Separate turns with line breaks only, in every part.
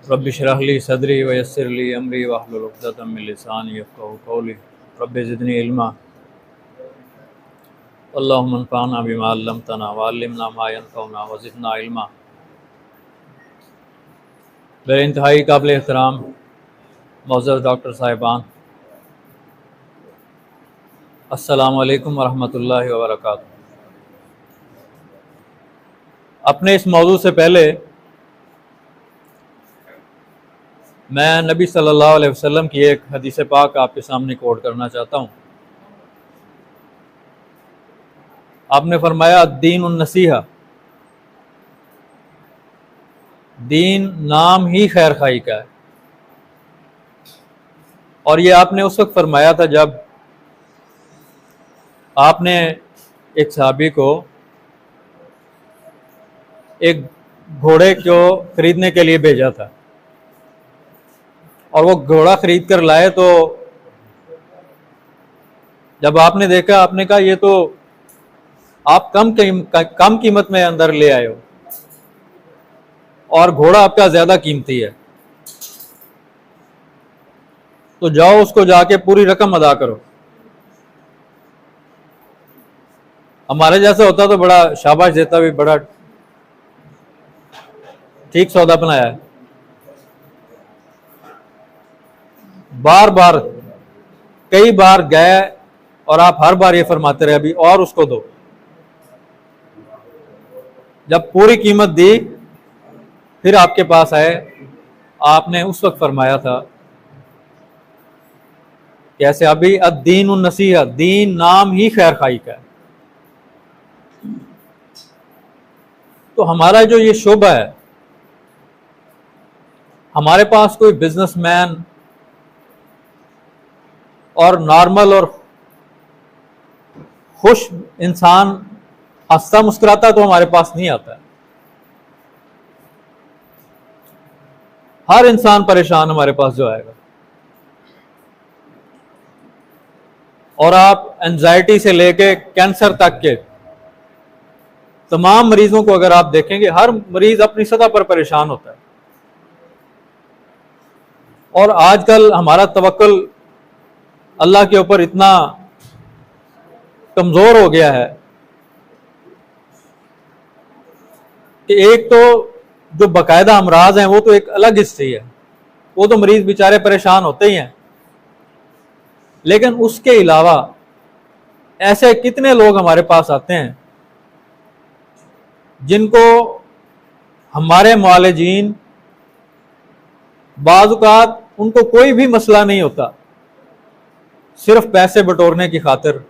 Rabbi इश्रह ली सदरी व यस्सिर ली अमरी वहलुल उक़दतम मिन लिसानी यफ़क़हू क़ौली रब्बि ज़िदनी इल्मा अल्लाहुम्मा अन्फ़अना बिमा अल्लमतना व अल्लिमना मा यनफ़अुना व ज़िदना इल्मा। मेरे इंतहाई काबिल एहतराम मोअज़्ज़ज़ डॉक्टर साहिबान, अस्सलामु अलैकुम वरहमतुल्लाहि व बरकातुहू। अपने इस मौजू से पहले मैं नबी सल्लल्लाहु अलैहि वसल्लम की एक हदीस पाक आपके सामने कोट करना चाहता हूँ। आपने फरमाया दीन उन नसीहा, दीन नाम ही खैर खाई का है। और ये आपने उस वक्त फरमाया था जब आपने एक सहाबी को एक घोड़े को खरीदने के लिए भेजा था और वो घोड़ा खरीद कर लाए, तो जब आपने देखा आपने कहा ये तो आप कम कीमत में अंदर ले आए हो और घोड़ा आपका ज्यादा कीमती है, तो जाओ उसको जाके पूरी रकम अदा करो। हमारे जैसे होता तो बड़ा शाबाश देता, भी बड़ा ठीक सौदा बनाया है। बार बार कई बार गए और आप हर बार ये फरमाते रहे अभी और उसको दो। जब पूरी कीमत दी फिर आपके पास आए, आपने उस वक्त फरमाया था कैसे अभी अद्दीन उन नसीहा, दीन नाम ही खैर खाई का है। तो हमारा जो ये शोबा है, हमारे पास कोई बिजनेसमैन और नॉर्मल और खुश इंसान हंसता मुस्कुराता तो हमारे पास नहीं आता है। हर इंसान परेशान हमारे पास जो आएगा, और आप एंजाइटी से लेके कैंसर तक के तमाम मरीजों को अगर आप देखेंगे, हर मरीज अपनी सतह पर परेशान होता है। और आजकल हमारा तवक्कुल अल्लाह के ऊपर इतना कमजोर हो गया है कि एक तो जो बाकायदा अमराज हैं वो तो एक अलग हिस्ट्री है, वो तो मरीज बेचारे परेशान होते ही हैं, लेकिन उसके अलावा ऐसे कितने लोग हमारे पास आते हैं जिनको हमारे मुआलिजीन बाज़ औक़ात उनको कोई भी मसला नहीं होता, सिर्फ पैसे बटोरने की खातिर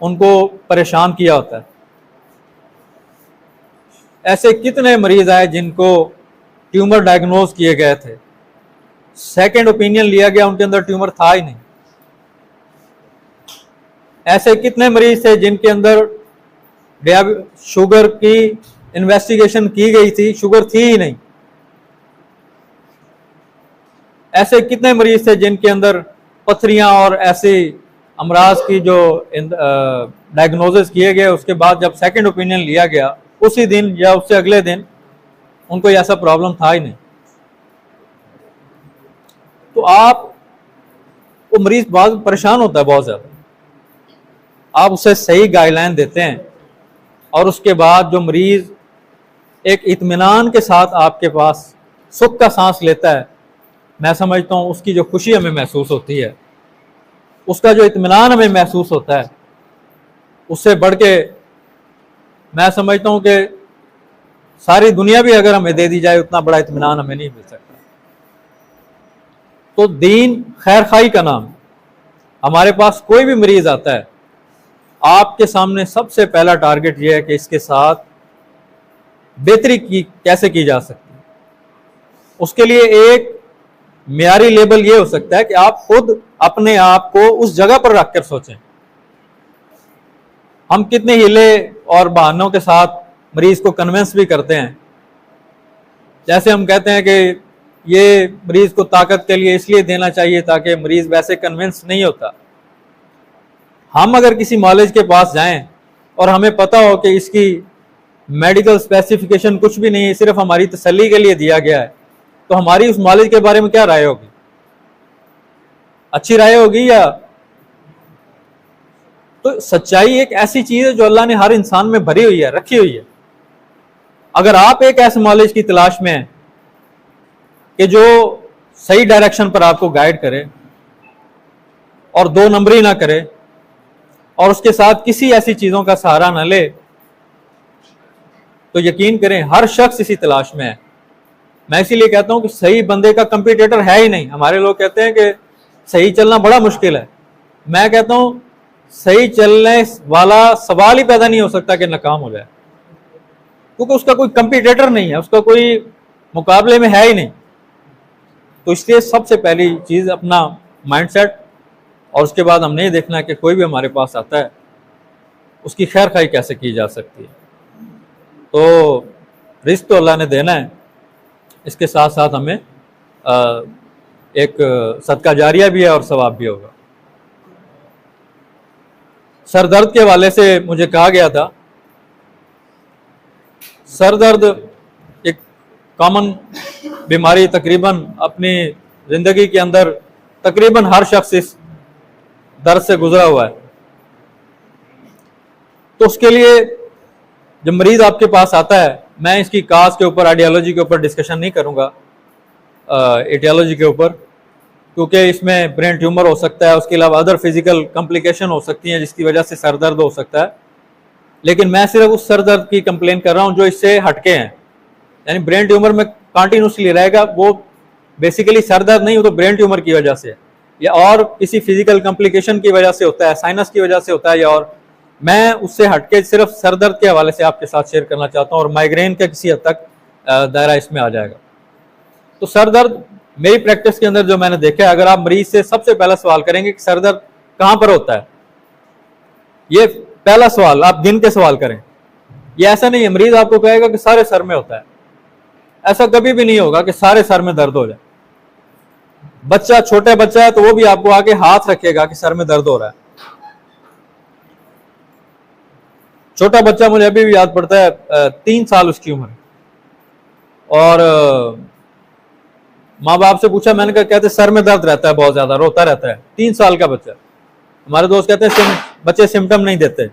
उनको परेशान किया होता है। ऐसे कितने मरीज आए जिनको ट्यूमर डायग्नोज किए गए थे, सेकंड ओपिनियन लिया गया, उनके अंदर ट्यूमर था ही नहीं। ऐसे कितने मरीज थे जिनके अंदर शुगर की इन्वेस्टिगेशन की गई थी, शुगर थी ही नहीं। ऐसे कितने मरीज थे जिनके अंदर पथरियां और ऐसे अमराज की जो डायग्नोसिस किए गए, उसके बाद जब सेकंड ओपिनियन लिया गया उसी दिन या उससे अगले दिन उनको ऐसा प्रॉब्लम था ही नहीं। तो आप वो मरीज बहुत परेशान होता है बहुत ज्यादा, आप उसे सही गाइडलाइन देते हैं और उसके बाद जो मरीज एक इत्मीनान के साथ आपके पास सुख का सांस लेता है, मैं समझता हूँ उसकी जो खुशी हमें महसूस होती है, उसका जो इत्मीनान हमें महसूस होता है, उससे बढ़ के मैं समझता हूँ कि सारी दुनिया भी अगर हमें दे दी जाए उतना बड़ा इत्मीनान हमें नहीं मिल सकता। तो दीन खैर खाई का नाम, हमारे पास कोई भी मरीज आता है, आपके सामने सबसे पहला टारगेट यह है कि इसके साथ बेहतरी कैसे की जा सकती है। उसके लिए एक मियारी लेवल ये हो सकता है कि आप खुद अपने आप को उस जगह पर रखकर सोचें। हम कितने हीले और बहानों के साथ मरीज को कन्विंस भी करते हैं, जैसे हम कहते हैं कि ये मरीज को ताकत के लिए इसलिए देना चाहिए ताकि मरीज वैसे कन्विंस नहीं होता। हम अगर किसी मॉलेज के पास जाएं और हमें पता हो कि इसकी मेडिकल स्पेसिफिकेशन कुछ भी नहीं है, सिर्फ हमारी तसल्ली के लिए दिया गया है, तो हमारी उस मालिज के बारे में क्या राय होगी? अच्छी राय होगी या? तो सच्चाई एक ऐसी चीज है जो अल्लाह ने हर इंसान में भरी हुई है, रखी हुई है। अगर आप एक ऐसे नॉलेज की तलाश में हैं कि जो सही डायरेक्शन पर आपको गाइड करे और दो नंबरी ना करे और उसके साथ किसी ऐसी चीजों का सहारा ना ले, तो यकीन करें हर शख्स इसी तलाश में है। मैं इसीलिए कहता हूं कि सही बंदे का कंपटीटर है ही नहीं। हमारे लोग कहते हैं कि सही चलना बड़ा मुश्किल है। मैं कहता हूं सही चलने वाला सवाल ही पैदा नहीं हो सकता कि नाकाम हो जाए, क्योंकि उसका कोई कंपटीटर नहीं है, उसका कोई मुकाबले में है ही नहीं। तो इसलिए सबसे पहली चीज अपना माइंडसेट, और उसके बाद हमने ये देखना है कि कोई भी हमारे पास आता है उसकी खैर खाई कैसे की जा सकती है। तो रिस्क तो अल्लाह ने देना है, इसके साथ साथ हमें एक सदका जारिया भी है और सवाब भी होगा। सर दर्द के हवाले से मुझे कहा गया था, सर दर्द एक कॉमन बीमारी, तकरीबन अपनी जिंदगी के अंदर तकरीबन हर शख्स इस दर्द से गुजरा हुआ है। तो उसके लिए जब मरीज आपके पास आता है, मैं इसकी काज के ऊपर, आइडियोलॉजी के ऊपर डिस्कशन नहीं करूंगा, एटियोलॉजी के ऊपर, क्योंकि इसमें ब्रेन ट्यूमर हो सकता है, उसके अलावा अदर फिजिकल कॉम्प्लिकेशन हो सकती हैं जिसकी वजह से सर दर्द हो सकता है। लेकिन मैं सिर्फ उस सर दर्द की कंप्लेन कर रहा हूं जो इससे हटके हैं, यानी ब्रेन ट्यूमर में कंटिन्यूसली रहेगा, वो बेसिकली सर दर्द नहीं, वो तो ब्रेन ट्यूमर की वजह से है या और किसी फिजिकल कॉम्प्लिकेशन की वजह से होता है, साइनस की वजह से होता है या और। मैं उससे हटके सिर्फ सर दर्द के हवाले से आपके साथ शेयर करना चाहता हूं, और माइग्रेन का किसी हद तक दायरा इसमें आ जाएगा। तो सर दर्द मेरी प्रैक्टिस के अंदर जो मैंने देखा है, अगर आप मरीज से सबसे पहला सवाल करेंगे कि सर दर्द कहां पर होता है, ये पहला सवाल आप गिन के सवाल करें। ये ऐसा नहीं है मरीज आपको कहेगा कि सारे सर में होता है, ऐसा कभी भी नहीं होगा कि सारे सर में दर्द हो जाए। बच्चा, छोटा बच्चा है तो वो भी आपको आके हाथ रखेगा कि सर में दर्द हो रहा है। छोटा बच्चा, मुझे अभी भी याद पड़ता है, 3 साल उसकी उम्र, और माँ बाप से पूछा, मैंने कहा, कहते सर में दर्द रहता है, बहुत ज्यादा रोता रहता है। 3 साल का बच्चा। हमारे दोस्त कहते हैं बच्चे सिम्टम नहीं देते।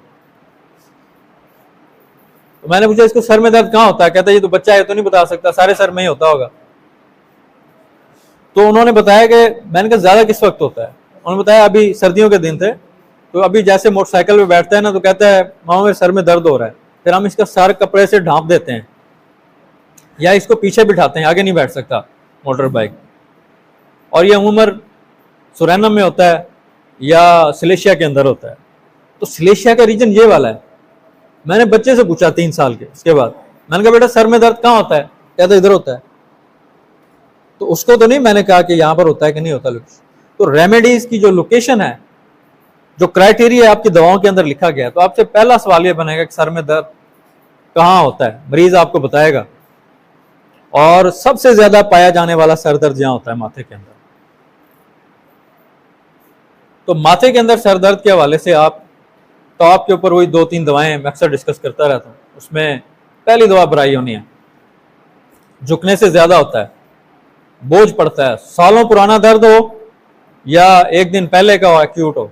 तो मैंने पूछा इसको सर में दर्द कहाँ होता है, कहता है ये तो बच्चा है तो नहीं बता सकता, सारे सर में ही होता होगा। तो उन्होंने बताया कि, मैंने कहा ज्यादा किस वक्त होता है, उन्होंने बताया अभी सर्दियों के दिन थे, तो अभी जैसे मोटरसाइकिल पे बैठता है ना, तो कहता है मामा मेरे सर में दर्द हो रहा है, फिर हम इसका सर कपड़े से ढांप देते हैं या इसको पीछे बिठाते हैं, आगे नहीं बैठ सकता मोटर बाइक। और ये उम्र सुरैनम में होता है या सिलेशिया के अंदर होता है। तो सिलेशिया का रीजन ये वाला है। मैंने बच्चे से पूछा 3 साल के, उसके बाद मैंने कहा बेटा सर में दर्द कहाँ होता है, कहता इधर होता है। तो उसको तो नहीं मैंने कहा कि यहां पर होता है कि नहीं होता। तो रेमेडीज की जो लोकेशन है, जो क्राइटेरिया आपकी दवाओं के अंदर लिखा गया है, तो आपसे पहला सवाल ये बनेगा कि सर में दर्द कहाँ होता है, मरीज आपको बताएगा। और सबसे ज्यादा पाया जाने वाला सर दर्द यहां होता है माथे के अंदर। तो माथे के अंदर सर दर्द के हवाले से आप टॉप के ऊपर वही 2-3 दवाएं मैं अक्सर डिस्कस करता रहता हूं। उसमें पहली दवा ब्रायोनिया, झुकने से ज्यादा होता है, बोझ पड़ता है, सालों पुराना दर्द हो या एक दिन पहले का हो, एक्यूट हो,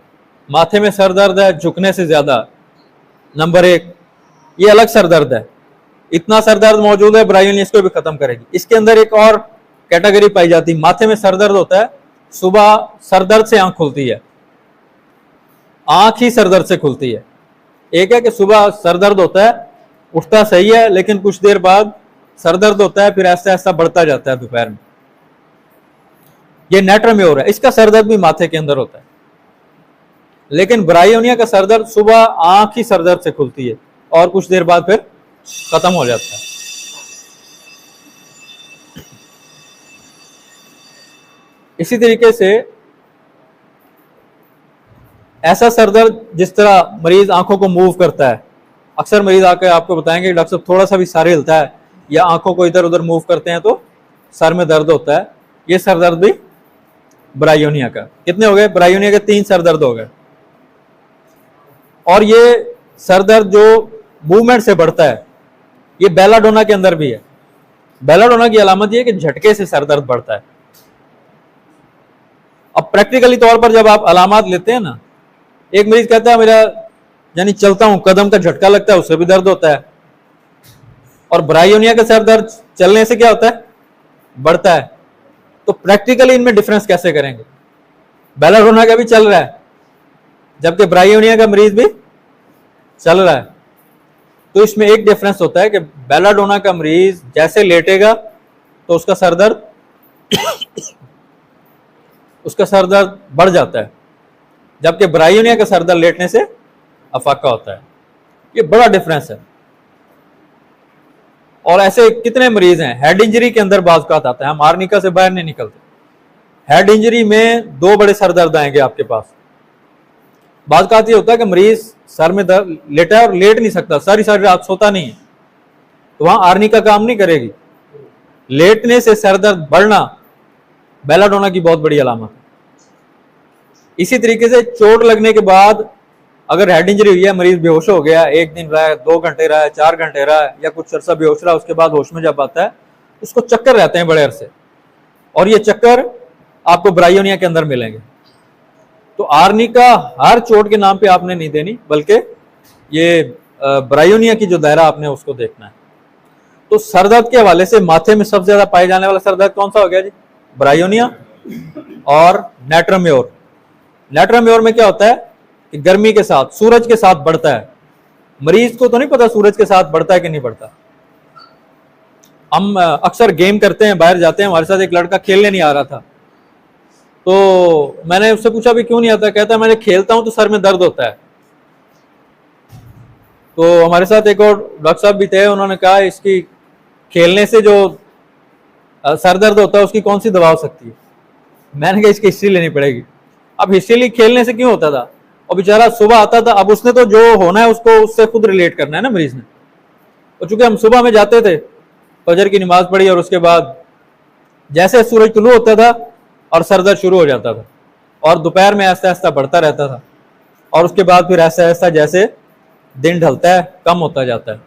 माथे में सर दर्द है, झुकने से ज्यादा, नंबर 1, ये अलग सर दर्द है। इतना सर दर्द मौजूद है, ब्रायोनिया इसको भी खत्म करेगी। इसके अंदर एक और कैटेगरी पाई जाती है, माथे में सर दर्द होता है, सुबह सर दर्द से आंख खुलती है, आंख ही सर दर्द से खुलती है। एक है कि सुबह सर दर्द होता है, उठता सही है, लेकिन कुछ देर बाद सर दर्द होता है, फिर ऐसा ऐसा बढ़ता जाता है दोपहर में। ये नेट्रम्योर है, इसका सर दर्द भी माथे के अंदर होता है। लेकिन ब्रायोनिया का सर दर्द सुबह आंख ही सर दर्द से खुलती है और कुछ देर बाद फिर खत्म हो जाता है। इसी तरीके से ऐसा सर दर्द जिस तरह मरीज आंखों को मूव करता है, अक्सर मरीज आकर आपको बताएंगे डॉक्टर साहब थोड़ा सा भी सर हिलता है या आंखों को इधर उधर मूव करते हैं तो सर में दर्द होता है। ये सर दर्द भी ब्रायोनिया का। कितने हो गए? ब्रायोनिया के 3 सर दर्द हो गए। और ये सर दर्द जो मूवमेंट से बढ़ता है, ये बेलाडोना के अंदर भी है। बेलाडोना की अलामत ये है कि झटके से सर दर्द बढ़ता है। अब प्रैक्टिकली तौर पर जब आप अलामत लेते हैं ना, एक मरीज कहता है मेरा यानी चलता हूं कदम का झटका लगता है, उससे भी दर्द होता है। और ब्रायोनिया का सर दर्द चलने से क्या होता है, बढ़ता है। तो प्रैक्टिकली इनमें डिफरेंस कैसे करेंगे? बेलाडोना का भी चल रहा है जबकि ब्रायोनिया का मरीज भी चल रहा है। तो इसमें एक डिफरेंस होता है कि बेलाडोना का मरीज जैसे लेटेगा तो उसका सर दर्द बढ़ जाता है, जबकि ब्रायोनिया का सर दर्द लेटने से अफाका होता है। ये बड़ा डिफरेंस है। और ऐसे कितने मरीज हैं, हेड इंजरी के अंदर बात आता है, हम आर्निका से बाहर नहीं निकलते। हेड इंजरी में 2 बड़े सर दर्द आएंगे आपके पास। बात ये होता है कि मरीज सर में दर्द लेटा है और लेट नहीं सकता, सारी रात सोता नहीं है, तो वहां आर्निका काम नहीं करेगी। लेटने से सर दर्द बढ़ना बेलाडोना की बहुत बड़ी अलामत है। इसी तरीके से चोट लगने के बाद अगर हेड इंजरी हुई है, मरीज बेहोश हो गया, 1 दिन रहा है, 2 घंटे रहा है, 4 घंटे रहा है, या कुछ अरसा बेहोश रहा, उसके बाद होश में जब आता है उसको चक्कर रहते हैं बड़े अरसे, और ये चक्कर आपको ब्रायोनिया के अंदर मिलेंगे। तो आर्निका हर चोट के नाम पे आपने नहीं देनी, बल्कि ये ब्रायोनिया की जो दायरा आपने उसको देखना है। तो सरदर्द के हवाले से माथे में सबसे ज्यादा पाए जाने वाला सरदर्द कौन सा हो गया जी? ब्रायोनिया और नेट्रम्योर। नेट्रम्योर में क्या होता है कि गर्मी के साथ, सूरज के साथ बढ़ता है। मरीज को तो नहीं पता सूरज के साथ बढ़ता है कि नहीं बढ़ता। हम अक्सर गेम करते हैं, बाहर जाते हैं, हमारे साथ एक लड़का खेलने नहीं आ रहा था, तो मैंने उससे पूछा भी क्यों नहीं आता, कहता है मैं खेलता हूं तो सर में दर्द होता है। तो हमारे साथ एक और डॉक्टर साहब भी थे, उन्होंने कहा इसकी खेलने से जो सर दर्द होता है उसकी कौन सी दवा हो सकती है। मैंने कहा इसकी हिस्ट्री लेनी पड़ेगी। अब हिस्ट्री खेलने से क्यों होता था, और बेचारा सुबह आता था, अब उसने तो जो होना है उसको उससे खुद रिलेट करना है ना मरीज ने। और चूंकि हम सुबह में जाते थे, फजर की नमाज पढ़ी और उसके बाद जैसे सूरज तुलू होता था और सर दर्द शुरू हो जाता था, और दोपहर में ऐसा ऐसा बढ़ता रहता था, और उसके बाद फिर ऐसा ऐसा जैसे दिन ढलता है कम होता जाता है,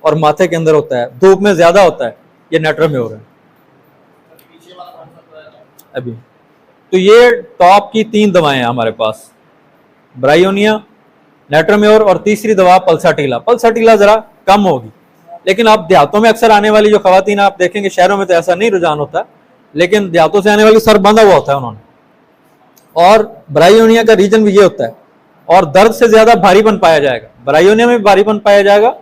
और माथे के अंदर होता है, धूप में ज्यादा होता है। ये नेट्रम्योर है अभी। तो ये टॉप की 3 दवाएं हैं हमारे पास, ब्रायोनिया, नेट्रम्योर, और तीसरी दवा पल्साटीला। पल्साटीला जरा कम होगी, लेकिन आप देहातों में अक्सर आने वाली जो खवातीन आप देखेंगे, शहरों में तो ऐसा नहीं रुझान होता, लेकिन देहातों से आने वाली सर बंधा हुआ होता है उन्होंने, और ब्रायोनिया का रीजन भी ये होता है। और दर्द से ज्यादा भारीपन पाया जाएगा, ब्रायोनिया में भी भारीपन पाया जाएगा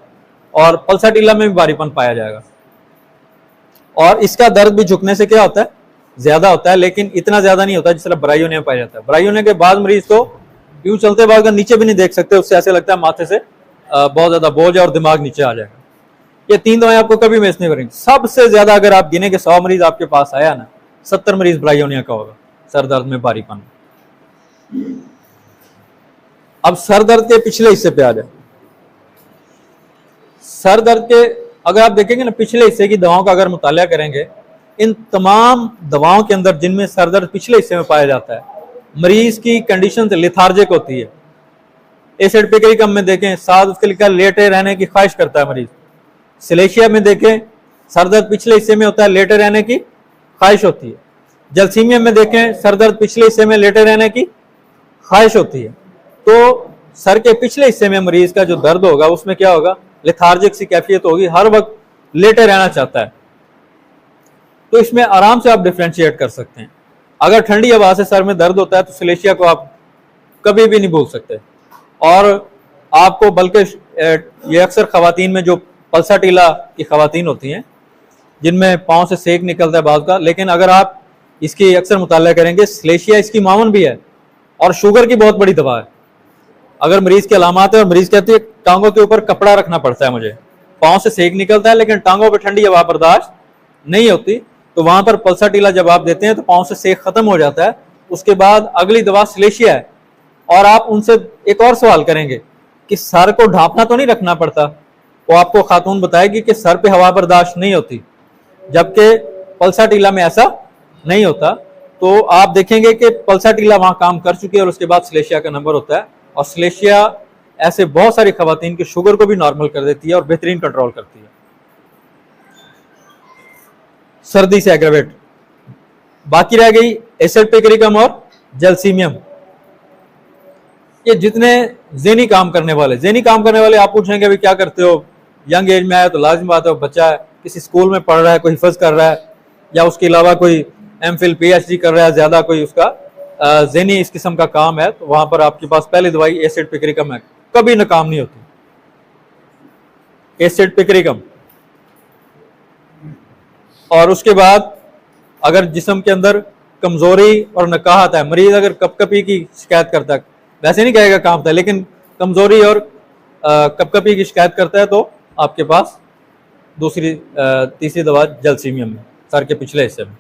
और पल्साटीला में भी भारीपन पाया जाएगा। और इसका दर्द भी झुकने से क्या होता है, ज्यादा होता है, लेकिन इतना ज्यादा नहीं होता जिस तरह ब्रायोनिया में पाया जाता है। ब्रायोनिया के बाद मरीज तो यूं चलते बाद नीचे भी नहीं देख सकते, उससे ऐसे लगता है माथे से बहुत ज्यादा बोझ है और दिमाग नीचे आ जाएगा। ये 3 दवाएं आपको कभी मिस नहीं करेंगी। सबसे ज्यादा अगर आप गिने के 100 मरीज आपके पास आया ना, 70 मरीज ब्रायोनिया का होगा, सर दर्द में भारीपन। अब सर दर्द के पिछले हिस्से पे आ जाए। सर दर्द के अगर आप देखेंगे ना, पिछले हिस्से की दवाओं का अगर मुताला करेंगे, इन तमाम दवाओं के अंदर जिनमें सर दर्द पिछले हिस्से में पाया जाता है, मरीज की कंडीशन लेथार्जिक होती है। एसिड पिक्रिकम में देखें, साथ उसके लिखा लेटे रहने की ख्वाहिश करता है मरीज। सिलेशिया में देखें, सर दर्द पिछले हिस्से में होता है, लेटे रहने की ख्वाहिश होती है। जलसीमिया में देखें, सर दर्द पिछले हिस्से में लेटे रहने की ख्वाहिश होती है। तो सर के पिछले हिस्से में मरीज का जो दर्द होगा उसमें क्या होगा, लेथार्जिक सी कैफियत होगी, हर वक्त लेटे रहना चाहता है। तो इसमें आराम से आप डिफ्रेंशिएट कर सकते हैं। अगर ठंडी हवा से सर में दर्द होता है तो सिलेशिया को आप कभी भी नहीं भूल सकते। और आपको बल्कि ये अक्सर खवातीन में जो पल्साटीला की खवातीन होती हैं, जिनमें पाँव से सेक निकलता है बाल का, लेकिन अगर आप इसकी अक्सर मुताला करेंगे, सिलेशिया इसकी मावन भी है और शुगर की बहुत बड़ी दवा है। अगर मरीज के अलामात है और मरीज कहती है टांगों के ऊपर कपड़ा रखना पड़ता है मुझे, पाँव से सेक निकलता है लेकिन टांगों पर ठंडी हवा बर्दाश्त नहीं होती, तो वहां पर पल्साटीला जब आप देते हैं तो पाँव से सेक खत्म हो जाता है। उसके बाद अगली दवा सिलेशिया है। और आप उनसे एक और सवाल करेंगे कि सर को ढांपना तो नहीं रखना पड़ता, वो आपको खातून बताएगी कि सर पे हवा बर्दाश्त नहीं होती, जबकि पल्साटीला में ऐसा नहीं होता। तो आप देखेंगे कि पल्साटीला वहां काम कर चुकी है और उसके बाद सिलेशिया का नंबर होता है। और सिलेशिया ऐसे बहुत सारी खवातीन की शुगर को भी नॉर्मल कर देती है और बेहतरीन कंट्रोल करती है। सर्दी से एग्रेवेट। बाकी रह गई एसिड पिक्रिकम और जलसीमियम। ये जितने ज़हनी काम करने वाले आप पूछेंगे अभी क्या करते हो, यंग एज में आया तो लाजिम बात है, बच्चा है किसी स्कूल में पढ़ रहा है, कोई हिफज कर रहा है, या उसके अलावा कोई एमफिल पीएचडी कर रहा है, ज्यादा कोई उसका ज़हनी इस किस्म का काम है, तो वहां पर आपके पास पहली दवाई एसिड पिक्रिकम है, कभी नाकाम नहीं होती। एसिड पिक्रिकम। और उसके बाद अगर जिस्म के अंदर कमजोरी और नकाहत है, मरीज अगर कपकपी की शिकायत करता है, वैसे नहीं कहेगा काम था, लेकिन कमजोरी और कपकपी की शिकायत करता है, तो आपके पास तीसरी दवा जलसीमियम है, सर के पिछले हिस्से में।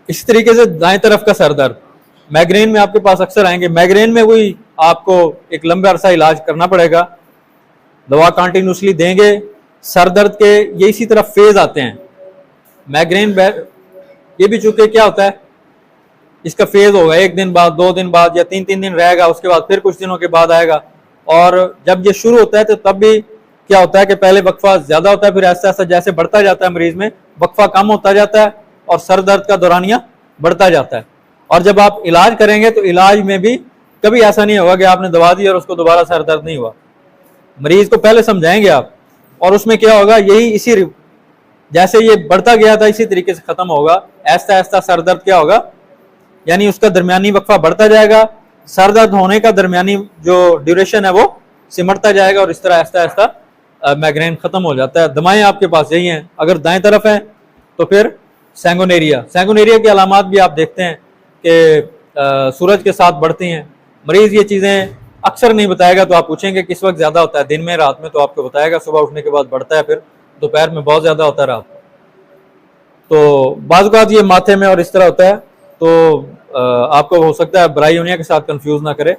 इस तरीके से दाएं तरफ का सर दर्द, माइग्रेन में आपके पास अक्सर आएंगे। माइग्रेन में वही आपको एक लंबा अरसा इलाज करना पड़ेगा, दवा कंटिन्यूसली देंगे। सर दर्द के ये इसी तरफ फेज आते हैं। माइग्रेन ये भी चूंकि क्या होता है, इसका फेज होगा 1 दिन बाद, 2 दिन बाद, या 3 दिन रहेगा, उसके बाद फिर कुछ दिनों के बाद आएगा। और जब ये शुरू होता है तो तब भी क्या होता है कि पहले वक्फा ज्यादा होता है, फिर ऐसा ऐसा जैसे बढ़ता जाता है मरीज में वक्फा कम होता जाता है और सर दर्द का दौरानिया बढ़ता जाता है। और जब आप इलाज करेंगे तो इलाज में भी कभी ऐसा नहीं होगा कि आपने दवा दी और उसको दोबारा सर दर्द नहीं हुआ। मरीज को पहले समझाएंगे आप, और उसमें क्या होगा, यही इसी जैसे ये बढ़ता गया था इसी तरीके से खत्म होगा। ऐसा ऐसा सर दर्द क्या होगा, यानी उसका दरमियानी वक्फा बढ़ता जाएगा, सर दर्द होने का दरमियानी जो ड्यूरेशन है वो सिमटता जाएगा, और इस तरह ऐसा ऐसा माइग्रेन खत्म हो जाता है। दवाएं आपके पास यही हैं। अगर दाएं तरफ है तो फिर सैंगोनेरिया की अलामात भी आप देखते हैं कि सूरज के साथ बढ़ती हैं। मरीज ये चीज़ें अक्सर नहीं बताएगा, तो आप पूछेंगे किस वक्त ज़्यादा होता है, दिन में रात में, तो आपको बताएगा सुबह उठने के बाद बढ़ता है, फिर दोपहर में बहुत ज़्यादा होता है, रात में। तो बाज़ औक़ात ये माथे में और इस तरह होता है, तो आपको हो सकता है ब्रायोनिया के साथ कंफ्यूज ना करे।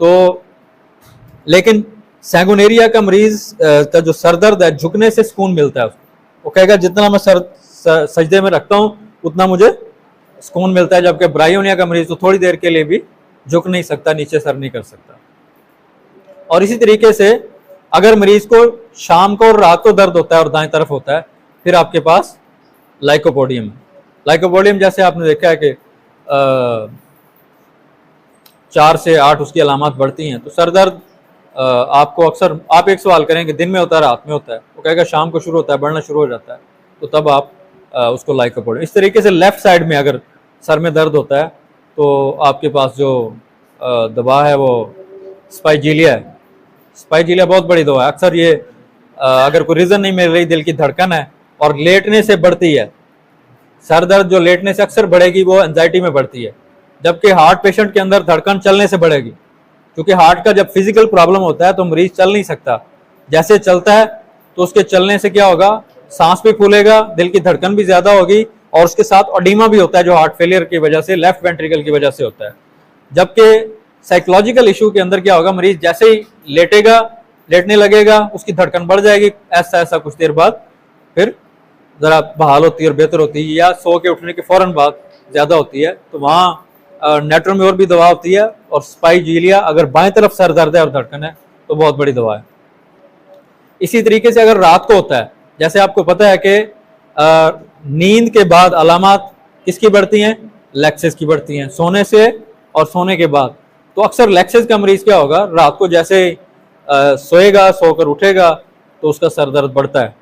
तो लेकिन सैंगोनेरिया का मरीज का जो सर दर्द है, झुकने से सुकून मिलता है उसको। वो कहेगा जितना मैं सजदे में रखता हूँ उतना मुझे सुकून मिलता है, जबकि ब्रायोनिया का मरीज तो थोड़ी देर के लिए भी झुक नहीं सकता, नीचे सर नहीं कर सकता। और इसी तरीके से अगर मरीज को शाम को और रात को दर्द होता है और दाएं तरफ होता है, फिर आपके पास लाइकोपोडियम है। लाइकोपोडियम जैसे आपने देखा है कि 4 से 8 उसकी अलामत बढ़ती हैं। तो सर दर्द आपको अक्सर, आप एक सवाल करेंगे दिन में होता है रात में होता है, वो कहेगा शाम को शुरू होता है, बढ़ना शुरू हो जाता है, तो तब आप उसको लाइकोपोडियम। इस तरीके से लेफ्ट साइड में अगर सर में दर्द होता है तो आपके पास जो दवा है वो स्पाइजीलिया है। स्पाइजीलिया बहुत बड़ी दवा है। अक्सर ये अगर कोई रीज़न नहीं मिल रही, दिल की धड़कन है और लेटने से बढ़ती है, सर दर्द जो लेटने से अक्सर बढ़ेगी वो एंजाइटी में बढ़ती है, जबकि हार्ट पेशेंट के अंदर धड़कन चलने से बढ़ेगी। क्योंकि हार्ट का जब फिजिकल प्रॉब्लम होता है तो मरीज चल नहीं सकता, जैसे चलता है तो उसके चलने से क्या होगा, सांस भी फूलेगा, दिल की धड़कन भी ज्यादा होगी, और उसके साथ ओडीमा भी होता है जो हार्ट फेलियर की वजह से, लेफ्ट वेंट्रिकल की वजह से होता है। जबकि साइकोलॉजिकल इशू के अंदर क्या होगा, मरीज जैसे ही लेटेगा, लेटने लगेगा, उसकी धड़कन बढ़ जाएगी, ऐसा ऐसा कुछ देर बाद फिर जरा बहाल होती है और बेहतर होती है, या सो के उठने के फौरन बाद ज्यादा होती है। तो वहाँ नेट्रोम्योर भी दवा होती है, और स्पाइजीलिया अगर बाएं तरफ सर दर्द है और धड़कन है तो बहुत बड़ी दवा है। इसी तरीके से अगर रात को होता है, जैसे आपको पता है कि नींद के बाद अलामात किसकी बढ़ती हैं, लैक्सेस की बढ़ती हैं, सोने से और सोने के बाद। तो अक्सर लैक्सेस का मरीज क्या होगा, रात को जैसे सोएगा, सोकर उठेगा तो उसका सर दर्द बढ़ता है।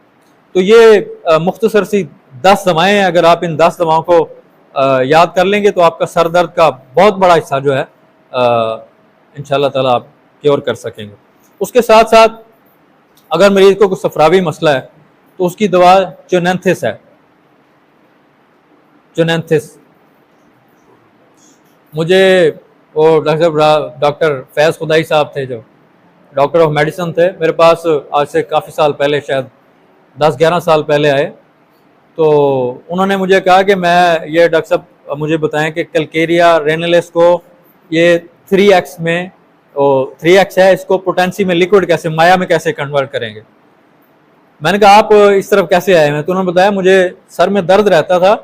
तो ये मुख्तसर सी 10 दवाएं हैं। अगर आप इन 10 दवाओं को याद कर लेंगे तो आपका सर दर्द का बहुत बड़ा हिस्सा जो है इंशाल्लाह ताला आप क्योर कर सकेंगे। उसके साथ साथ अगर मरीज को कुछ सफरावी मसला है तो उसकी दवा चोनेंथिस है। चोनेंथिस, मुझे वो डॉक्टर फैज़ खुदाई साहब थे जो डॉक्टर ऑफ मेडिसिन थे, मेरे पास आज से काफ़ी साल पहले, शायद 10-11 साल पहले आए। तो उन्होंने मुझे कहा कि मैं ये डॉक्टर साहब मुझे बताएं कि कलकेरिया रेनलेस को ये 3x में, 3x है, इसको पोटेंसी में लिक्विड कैसे, माया में कैसे कन्वर्ट करेंगे। मैंने कहा आप इस तरफ कैसे आए हैं, तो उन्होंने बताया मुझे सर में दर्द रहता था,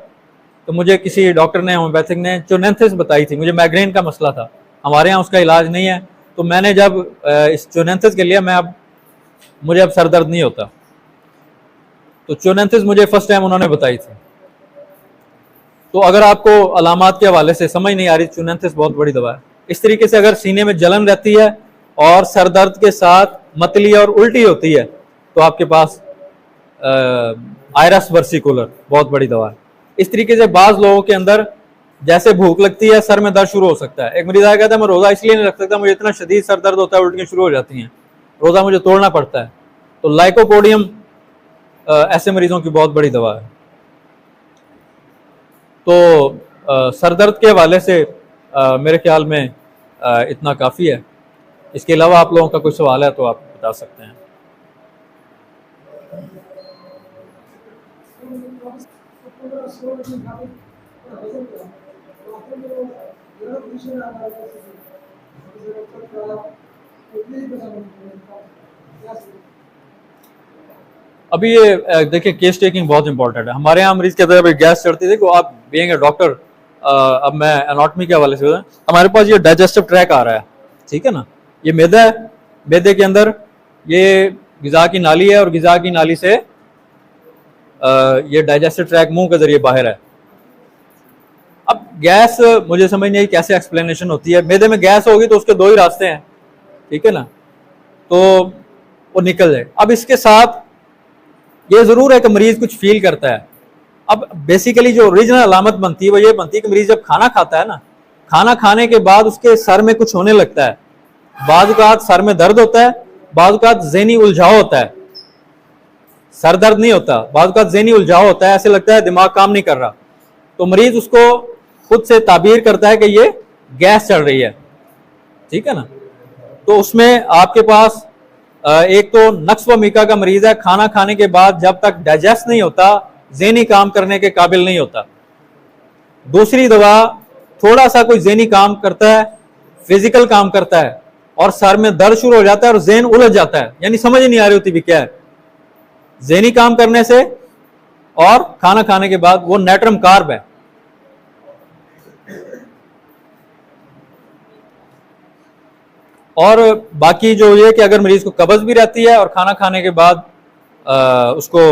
तो मुझे किसी डॉक्टर ने, होम्योपैथिक ने चोनेंथिस बताई थी, मुझे माइग्रेन का मसला था, हमारे यहाँ उसका इलाज नहीं है। तो मैंने जब इस चोनेंथिस के लिए मुझे अब सर दर्द नहीं होता। तो चुनेंथिस मुझे फर्स्ट टाइम उन्होंने बताई थी। तो अगर आपको अलामात के हवाले से समझ नहीं आ रही, चुनेंथिस बहुत बड़ी दवा है। इस तरीके से अगर सीने में जलन रहती है और सर दर्द के साथ मतली और उल्टी होती है तो आपके पास आयरस वर्सिकुलर बहुत बड़ी दवा है। इस तरीके से बाज लोगों के अंदर जैसे भूख लगती है, सर में दर्द शुरू हो सकता है। एक मरीज आया कहता है मैं रोजा इसलिए नहीं रख सकता, मुझे इतना शदीद सर दर्द होता है, उल्टियां शुरू हो जाती हैं, रोजा मुझे तोड़ना पड़ता है। तो लाइकोपोडियम ऐसे मरीजों की बहुत बड़ी दवा है। तो सर दर्द के हवाले से मेरे ख्याल में इतना काफ़ी है। इसके अलावा आप लोगों का कोई सवाल है तो आप बता सकते हैं। अभी ये देखिए केस टेकिंग बहुत इंपॉर्टेंट है। हमारे यहाँ मरीज कहते हैं गैस चढ़ती थी, आप बीइंग ए डॉक्टर, अब मैं एनाटॉमी के हवाले से हमारे पास ये डाइजेस्टिव ट्रैक आ रहा है, ठीक है ना, ये मैदा है, मैदे के अंदर ये गिजा की नाली है और गिजा की नाली से ये डाइजेस्टिव ट्रैक मुंह के जरिए बाहर है। अब गैस मुझे समझ नहीं आई कैसे एक्सप्लेनेशन होती है। मैदे में गैस होगी तो उसके दो ही रास्ते हैं, ठीक है ना, तो वो निकल जाए। अब इसके साथ ये जरूर है कि मरीज कुछ फील करता है। अब बेसिकली जो ओरिजिनल अलामत बनती है वो ये बनती है कि मरीज जब खाना खाता है ना, खाना खाने के बाद उसके सर में कुछ होने लगता है, बाज़ सर में दर्द होता है, बाज़ ज़हनी उलझाव होता है, सर दर्द नहीं होता, बाज़ ज़हनी उलझाव होता है, ऐसे लगता है दिमाग काम नहीं कर रहा। तो मरीज उसको खुद से ताबीर करता है कि ये गैस चढ़ रही है, ठीक है ना। तो उसमें आपके पास एक तो नक्स व मीका का मरीज है, खाना खाने के बाद जब तक डाइजेस्ट नहीं होता ज़हनी काम करने के काबिल नहीं होता। दूसरी दवा थोड़ा सा कोई ज़हनी काम करता है, फिजिकल काम करता है और सर में दर्द शुरू हो जाता है और ज़हन उलझ जाता है, यानी समझ नहीं आ रही होती भी क्या है। ज़हनी काम करने से और खाना खाने के बाद वो नेट्रम कार्ब है। और बाकी जो ये कि अगर मरीज को कब्ज भी रहती है और खाना खाने के बाद उसको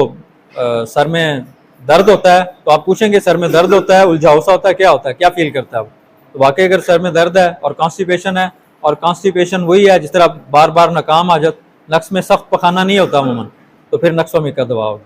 सर में दर्द होता है तो आप पूछेंगे सर में दर्द होता है, उलझाव सा होता है, क्या होता है, क्या फील करता है वो। तो वाकई अगर सर में दर्द है और कॉन्स्टिपेशन है, और कॉन्स्टिपेशन वही है जिस तरह बार बार नाकाम हाजत, नक्स में सख्त पखाना नहीं होता अमूमन, तो फिर नक्स व मीका दवा होगी।